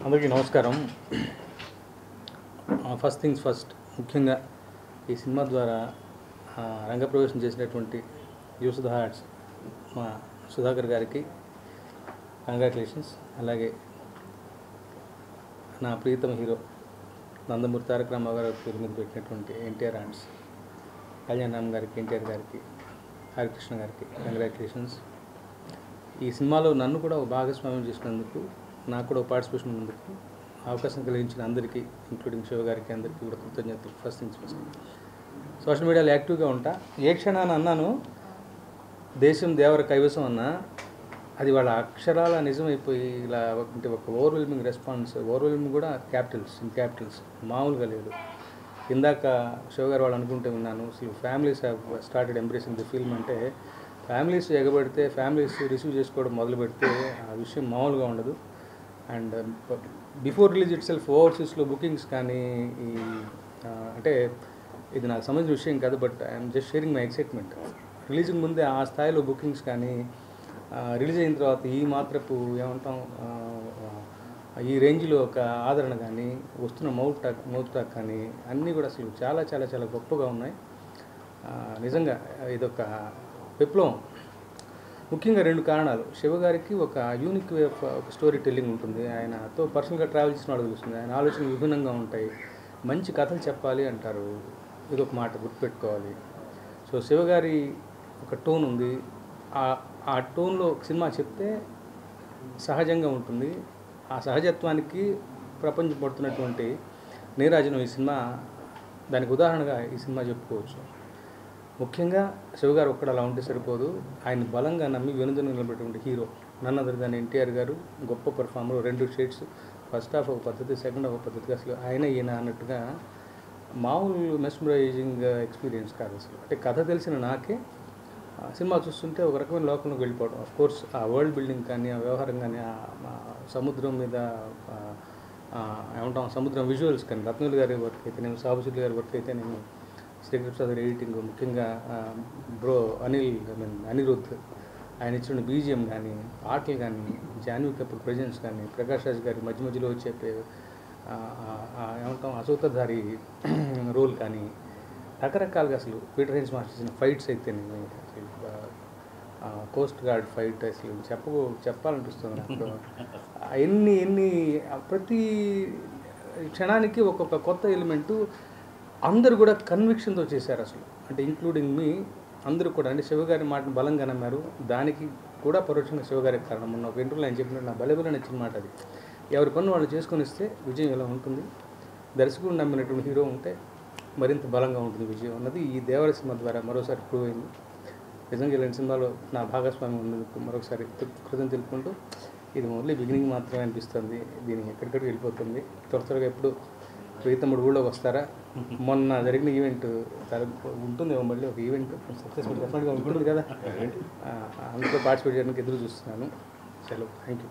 అందరికీ నమస్కారం. First things first, ముఖ్యంగా ఈ సినిమా ద్వారా రంగప్రవేశం చేసినటువంటి యూస్ ద హార్ట్స్ మా సుధాకర్ గారికి కంగ్రాచులేషన్స్. అలాగే నా ప్రియతమ హీరో నందమూరి తారక రామారావు గారి పేరు మీద పెట్టినటువంటి ఎన్టీఆర్ ఆర్ట్స్ కళ్యాణ్ రామ్ గారికి, ఎన్టీఆర్ గారికి, హరికృష్ణ గారికి కంగ్రాచులేషన్స్. ఈ సినిమాలో నన్ను కూడా ఒక భాగస్వామ్యం చేసినందుకు, నాకు కూడా పార్టిసిపేషన్ ఉన్నందుకు అవకాశం కలిగించిన అందరికీ, ఇంక్లూడింగ్ శివ గారికి, అందరికీ కూడా కృతజ్ఞతలు. First things first. సోషల్ మీడియాలో యాక్టివ్గా ఉంటా. ఏ క్షణాన్ని అన్నాను దేశం దేవర కైవసం అన్నా, అది వాళ్ళ అక్షరాల నిజమైపోయి ఇలా అంటే ఒక ఓవర్వెల్మింగ్ రెస్పాన్స్. ఓవర్వెల్మింగ్ కూడా క్యాపిటల్స్ మామూలుగా లేదు. ఇందాక శివ గారు వాళ్ళు అనుకుంటే విన్నాను, అసలు families have started embracing the film అంటే, ఫ్యామిలీస్ ఎగబడితే, ఫ్యామిలీస్ రిసీవ్ చేసుకోవడం మొదలు పెడితే ఆ విషయం మామూలుగా ఉండదు. And before release itself ఓవర్సీస్లో బుకింగ్స్ కానీ ఈ అంటే ఇది నాకు సంబంధించిన విషయం కాదు, but I'm just sharing my excitement. Releasing ముందే ఆ స్థాయిలో బుకింగ్స్ కానీ, రిలీజ్ అయిన తర్వాత ఈ మాత్రపు ఏమంటాం ఈ రేంజ్లో ఒక ఆదరణ కానీ, వస్తున్న మౌత్ టాక్ కానీ అన్నీ కూడా అసలు చాలా చాలా చాలా గొప్పగా ఉన్నాయి. నిజంగా ఇదొక విప్లవం. ముఖ్యంగా 2 కారణాలు. శివ గారికి ఒక యూనిక్ వే ఆఫ్ ఒక స్టోరీ టెల్లింగ్ ఉంటుంది. ఆయనతో పర్సనల్గా ట్రావెల్ చేసిన వాళ్ళు తెలుస్తుంది. ఆయన ఆలోచనలు విభిన్నంగా ఉంటాయి. మంచి కథలు చెప్పాలి అంటారు, ఇదొక మాట గుర్తుపెట్టుకోవాలి. సో శివ గారి ఒక టోన్ ఉంది. ఆ టోన్లో సినిమా చెప్తే సహజంగా ఉంటుంది. ఆ సహజత్వానికి ప్రపంచం పడుతున్నటువంటి నీరాజనం ఈ సినిమా దానికి ఉదాహరణగా ఈ సినిమా చెప్పుకోవచ్చు. ముఖ్యంగా శివగారు ఒక్కడ అలా ఉంటే సరిపోదు. ఆయన బలంగా నమ్మి వెనుదను నిలబెట్టినటువంటి హీరో నన్ను అదర్ దాన్ ఎన్టీఆర్ గారు. గొప్ప పర్ఫార్మర్. 2 షేడ్స్, ఫస్ట్ హాఫ్ ఒక పద్ధతి, సెకండ్ హాఫ్ ఒక పద్ధతిగా. అసలు ఆయన ఈయన అన్నట్టుగా మామూలు మెస్మరైజింగ్ ఎక్స్పీరియన్స్ కాదు అసలు. అంటే కథ తెలిసిన నాకే సినిమా చూస్తుంటే ఒక రకమైన లోకంలోకి వెళ్ళిపోవడం. ఆఫ్ కోర్స్ ఆ వరల్డ్ బిల్డింగ్ కానీ, ఆ వ్యవహారం కానీ, సముద్రం మీద ఏమంటాం సముద్రం విజువల్స్ కానీ, రత్నవేలు గారి వర్క్ అయితే నేను, సాబుశెట్టి గారి వర్క్ అయితే నేను, శ్రీకృష్ణ ప్రసాద్ ఎడిటింగ్, ముఖ్యంగా అనిరుద్ధ్ ఆయన ఇచ్చిన బీజిఎం కానీ, పాటలు కానీ, జాన్వీ కపూర్ ప్రజెన్స్ కానీ, ప్రకాష్ రాజ్ గారి మధ్య మధ్యలో వచ్చే ఏమంటాం అసూతధారి రోల్ కానీ, రకరకాలుగా అసలు పీటర్ హెన్స్ మాస్టర్ చేసిన ఫైట్స్ అయితే నేను అసలు కోస్ట్ గార్డ్ ఫైట్ అసలు చెప్పాలనిపిస్తుంది నాకు. ఎన్ని ప్రతి క్షణానికి ఒక్కొక్క కొత్త ఎలిమెంటు అందరూ కూడా కన్విక్షన్తో చేశారు అసలు. అంటే ఇంక్లూడింగ్ మీ అందరూ కూడా. అంటే శివగారి మాటను బలంగా నమ్మారు. దానికి కూడా పరోక్షంగా శివగారికి కారణం. మొన్న ఒక ఇంటర్వ్యూలో ఆయన చెప్పినట్టు నా బలబల నచ్చిన మాట అది. ఎవరి పనులు వాళ్ళు చేసుకొని ఇస్తే విజయం ఎలా ఉంటుంది, దర్శకుడు నమ్మినటువంటి హీరో ఉంటే మరింత బలంగా ఉంటుంది విజయం అన్నది ఈ దేవర సినిమా ద్వారా మరోసారి ప్రూవ్ అయింది. నిజంగా ఇలాంటి సినిమాలో నా భాగస్వామ్యం ఉన్నందుకు మరొకసారి కృతజ్ఞతలు తెలుపుకుంటూ, ఇది ఓన్లీ బిగినింగ్ మాత్రమే అనిపిస్తుంది. దీనికి ఎక్కడికడికి వెళ్ళిపోతుంది. త్వరగా ఎప్పుడు ప్రీతముడు ఊళ్ళోకి వస్తారా? మొన్న జరిగిన ఈవెంట్ ఉంటుంది, మళ్ళీ ఒక ఈవెంట్ సక్సెస్ఫుల్ డెఫినెట్గా ఉంటుంది కదా, అందులో పార్టిసిపేట్ చేయడానికి ఎదురు చూస్తున్నాను. సెలవు. Thank you.